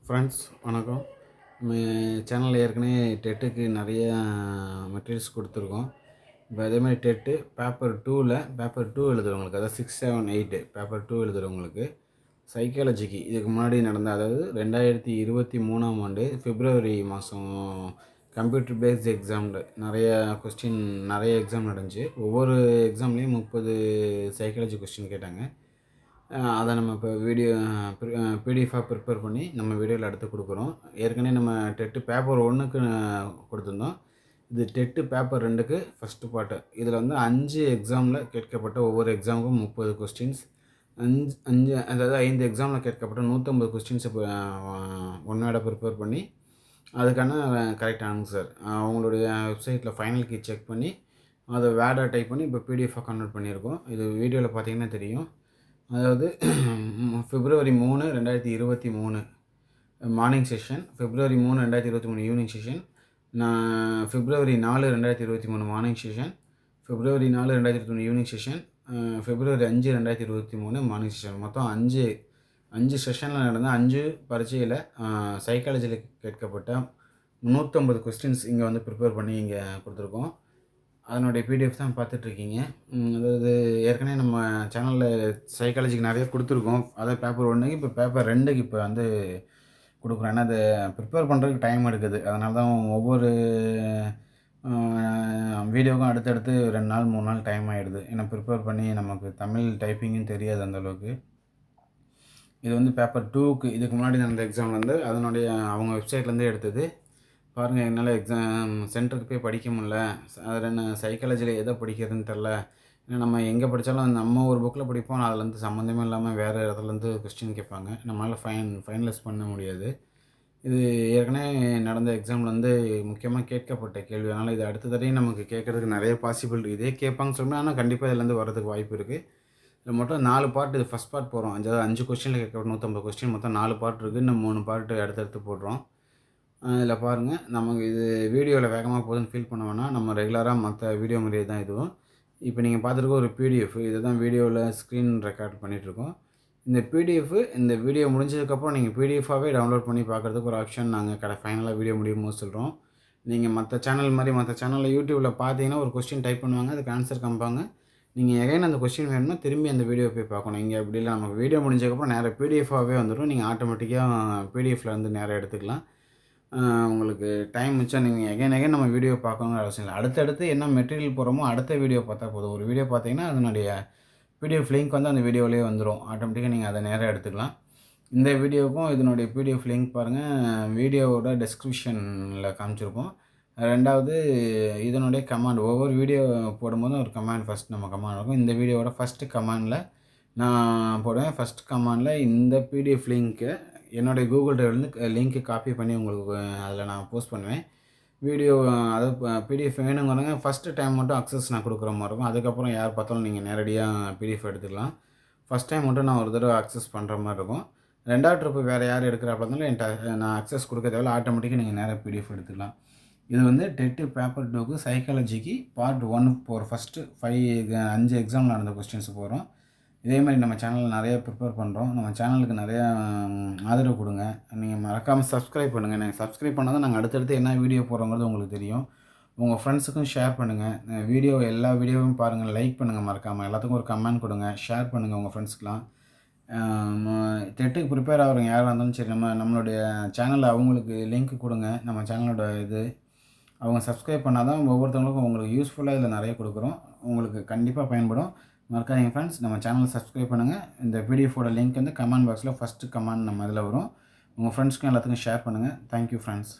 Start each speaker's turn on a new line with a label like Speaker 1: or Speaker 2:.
Speaker 1: Friends வணக்கம். நம்ம சேனலில் ஏற்கனவே டெட்டுக்கு நிறைய மெட்டீரியல்ஸ் கொடுத்துருக்கோம். இப்போ அதேமாதிரி டெட்டு பேப்பர் 2 எழுதுகிறவங்களுக்கு, அதாவது 6, 7, 8 பேப்பர் 2 எழுதுகிறவங்களுக்கு சைக்காலஜிக்கு இதுக்கு முன்னாடி நடந்த, அதாவது 2023ஆம் ஆண்டு பிப்ரவரி மாதம் கம்ப்யூட்டர் பேஸ்ட் எக்ஸாமில் நிறைய எக்ஸாம் நடந்துச்சு. ஒவ்வொரு எக்ஸாம்லேயும் 30 சைக்காலஜி கொஸ்டின் கேட்டாங்க. அதை நம்ம இப்போ பிடிஎஃபாக ப்ரிப்பேர் பண்ணி நம்ம வீடியோவில் எடுத்து கொடுக்குறோம். ஏற்கனவே நம்ம டெட்டு பேப்பர் 1க்கு கொடுத்துருந்தோம். இது டெட்டு பேப்பர் 2க்கு ஃபஸ்ட்டு பார்ட்டு. இதில் வந்து 5 எக்ஸாமில் கேட்கப்பட்ட ஒவ்வொரு எக்ஸாமுக்கும் 30 கொஸ்டின்ஸ், 5 எக்ஸாமில் கேட்கப்பட்ட 150 கொஸ்டின்ஸை இப்போ ஒன் ப்ரிப்பேர் பண்ணி அதுக்கான கரெக்ட் ஆன்சர் அவங்களுடைய வெப்சைட்டில் ஃபைனல் கீ செக் பண்ணி அதை வேர்டாக டைப் பண்ணி இப்போ பிடிஎஃபாக கன்வெர்ட் பண்ணியிருக்கோம். இது வீடியோவில் பார்த்தீங்கன்னா தெரியும். அதாவது பிப்ரவரி 3, 2023 மார்னிங் செஷன், பிப்ரவரி 3, 2023 ஈவினிங் செஷன், பிப்ரவரி 4, 2023 மார்னிங் செஷன், பிப்ரவரி 4, 2023 ஈவினிங் செஷன், பிப்ரவரி 5, 2023 மார்னிங் செஷன். மொத்தம் 5 செஷனில் நடந்த 5 பரீட்சையில் சைக்காலஜியில் கேட்கப்பட்ட 150 கொஸ்டின்ஸ் இங்கே வந்து ப்ரிப்பேர் பண்ணி இங்கே கொடுத்துருக்கோம். அதனுடைய பிடிஎஃப் தான் பார்த்துட்ருக்கீங்க. அதாவது ஏற்கனவே நம்ம சேனலில் சைக்காலஜிக்கு நிறைய கொடுத்துருக்கோம். அதாவது பேப்பர் 1க்கு இப்போ பேப்பர் 2க்கு இப்போ வந்து கொடுக்குறோம். ஏன்னா அதை ப்ரிப்பேர் பண்ணுறதுக்கு டைம் எடுக்குது. அதனால தான் ஒவ்வொரு வீடியோவுக்கும் அடுத்தடுத்து 2 நாள் 3 நாள் டைம் ஆகிடுது. ஏன்னா ப்ரிப்பேர் பண்ணி நமக்கு தமிழ் டைப்பிங்கும் தெரியாது அந்தளவுக்கு. இது வந்து பேப்பர் 2க்கு இதுக்கு முன்னாடி நடந்த எக்ஸாமில் வந்து அதனுடைய அவங்க வெப்சைட்லேருந்தே எடுத்தது. பாருங்கள், என்னால் எக்ஸாம் சென்டருக்கு போய் படிக்க முடில. அதில் என்ன சைக்காலஜியில் எதை படிக்கிறதுன்னு தெரில. ஏன்னா நம்ம எங்கே படித்தாலும் நம்ம ஒரு புக்கில் படிப்போம், அதுலேருந்து சம்மந்தமே இல்லாமல் வேறு இடத்துலேருந்து கொஸ்டின் கேட்பாங்க. நம்மளால் ஃபைனலைஸ் பண்ண முடியாது. இது ஏற்கனவே நடந்த எக்ஸாமில் வந்து முக்கியமாக கேட்கப்பட்ட கேள்வி. அதனால் இது அடுத்த தடையும் நமக்கு கேட்குறதுக்கு நிறைய பாசிபிள் இதே கேட்பாங்கன்னு சொன்னால், ஆனால் கண்டிப்பாக இதுலேருந்து வரதுக்கு வாய்ப்பு இருக்குது. இதில் மொத்தம் 4 பார்ட். இது ஃபஸ்ட் பார்ட் போகிறோம். அதாவது 5 கொஸ்டினில் கேட்கப்பட்ட 150 கொஸ்டின், மொத்தம் 4 பார்ட் இருக்குது. இன்னும் 3 பார்ட்டு அடுத்தடுத்து போடுறோம். இதில் பாருங்கள், நமக்கு இது வீடியோவில் வேகமாக போகுதுன்னு ஃபீல் பண்ண வேணாம். நம்ம ரெகுலராக மற்ற வீடியோ மாதிரியே தான் இதுவும். இப்போ நீங்கள் பார்த்துருக்க ஒரு பிடிஎஃப், இதை தான் வீடியோவில் ஸ்க்ரீன் ரெக்கார்ட் பண்ணிகிட்ருக்கோம். இந்த பிடிஎஃப் இந்த வீடியோ முடிஞ்சதுக்கப்புறம் நீங்கள் பிடிஎஃபாகவே டவுன்லோட் பண்ணி பார்க்குறதுக்கு ஒரு ஆப்ஷன் நாங்கள் ஃபைனலாக வீடியோ முடியும் போது சொல்கிறோம். நீங்கள் மற்ற சேனலில் யூடியூப்பில் பார்த்தீங்கன்னா ஒரு கொஸ்டின் டைப் பண்ணுவாங்க, அதுக்கு ஆன்சர் காமிப்பாங்க. நீங்கள் எகைன் அந்த கொஸ்டின் வேணும்னா திரும்பி அந்த வீடியோ போய் பார்க்கணும். இங்கே அப்படி இல்லை, நமக்கு வீடியோ முடிஞ்சதுக்கப்புறம் நேராக பிடிஎஃபாகவே வந்துடும். நீங்கள் ஆட்டோமேட்டிக்காக பிடிஎஃபில் வந்து நேராக எடுத்துக்கலாம். உங்களுக்கு டைம் மிச்சம். நீங்கள் எகைன் நம்ம வீடியோ பார்க்கணுங்கிற அவசியம் இல்லை. அடுத்தடுத்து என்ன மெட்டீரியல் போடுறோமோ அடுத்த வீடியோ பார்த்தா போதும். ஒரு வீடியோ பார்த்தீங்கன்னா அதனுடைய பிடிஎஃப் லிங்க் வந்து அந்த வீடியோவிலே வந்துடும். ஆட்டோமேட்டிக்காக நீங்கள் அதை நேராக எடுத்துக்கலாம். இந்த வீடியோவுக்கும் இதனுடைய பிடிஎஃப் லிங்க் பாருங்கள், வீடியோவோட டெஸ்கிரிப்ஷனில் காமிச்சிருப்போம். 2வது இதனுடைய கமாண்ட், ஒவ்வொரு வீடியோ போடும்போதும் ஒரு கமாண்ட், நம்ம கமாண்ட் இருக்கும். இந்த வீடியோவோட ஃபஸ்ட்டு கமாண்டில் நான் போடுவேன். ஃபஸ்ட் கமாண்டில் இந்த பிடிஎஃப் லிங்க்கு என்னுடைய கூகுள் ட்ரைவ்லேருந்து லிங்க்கு காப்பி பண்ணி உங்களுக்கு அதில் நான் போஸ்ட் பண்ணுவேன். வீடியோ அதாவது பிடிஎஃப் வேணுங்கிறவங்க ஃபஸ்ட்டு டைம் மட்டும் அக்சஸ் நான் கொடுக்குற மாதிரி இருக்கும். அதுக்கப்புறம் யார் பார்த்தாலும் நீங்கள் நேரடியாக பிடிஎஃப் எடுத்துக்கலாம். ஃபஸ்ட் டைம் மட்டும் நான் ஒரு தடவை அக்சஸ் பண்ணுற மாதிரி இருக்கும். 2வது ட்ரிப்பு வேறு யார் எடுக்கிறாப்பா இருந்தாலும் நான் அக்சஸ் கொடுக்க தேவையில்ல, ஆட்டோமேட்டிக்காக நீங்கள் நேராக பிடிஎஃப் எடுத்துக்கலாம். இது வந்து டெட்டு பேப்பர் 2க்கு சைக்காலஜிக்கு பார்ட் 1 போகிற ஃபஸ்ட்டு 5 எக்ஸாம் நடந்த கொஸ்டின்ஸ் போகிறோம். இதே மாதிரி நம்ம சேனலில் நிறைய ப்ரிப்பேர் பண்ணுறோம். நம்ம சேனலுக்கு நிறையா ஆதரவு கொடுங்க. நீங்கள் மறக்காமல் சப்ஸ்கிரைப் பண்ணுங்கள். நீங்கள் சப்ஸ்கிரைப் பண்ணால் தான் நாங்கள் அடுத்தடுத்து என்ன வீடியோ போடுறோங்கிறது உங்களுக்கு தெரியும். உங்கள் ஃப்ரெண்ட்ஸுக்கும் ஷேர் பண்ணுங்கள். எல்லா வீடியோவும் பாருங்கள், லைக் பண்ணுங்கள். மறக்காமல் எல்லாத்துக்கும் ஒரு கமெண்ட் கொடுங்க, ஷேர் பண்ணுங்கள் உங்கள் ஃப்ரெண்ட்ஸ்க்கெலாம். டெட்டுக்கு ப்ரிப்பேர் ஆகிறவங்க யாராக இருந்தாலும் சரி, நம்மளுடைய சேனலில் அவங்களுக்கு லிங்க் கொடுங்க. நம்ம சேனலோட அவங்க சப்ஸ்கிரைப் பண்ணால் தான் ஒவ்வொருத்தவங்களுக்கும் உங்களுக்கு யூஸ்ஃபுல்லாக இதில் நிறைய கொடுக்குறோம். உங்களுக்கு கண்டிப்பாக பயன்படும். மறக்காதீங்க ஃப்ரெண்ட்ஸ், நம்ம சேனலை சப்ஸ்கிரைப் பண்ணுங்கள். இந்த பிடிஎஃபோட லிங்க் வந்து கமெண்ட் பாக்ஸில் ஃபஸ்ட்டு கமெண்ட் நம்ம இதில் வரும். உங்கள் ஃப்ரெண்ட்ஸ்க்கும் எல்லாத்துக்கும் ஷேர் பண்ணுங்கள். Thank you friends.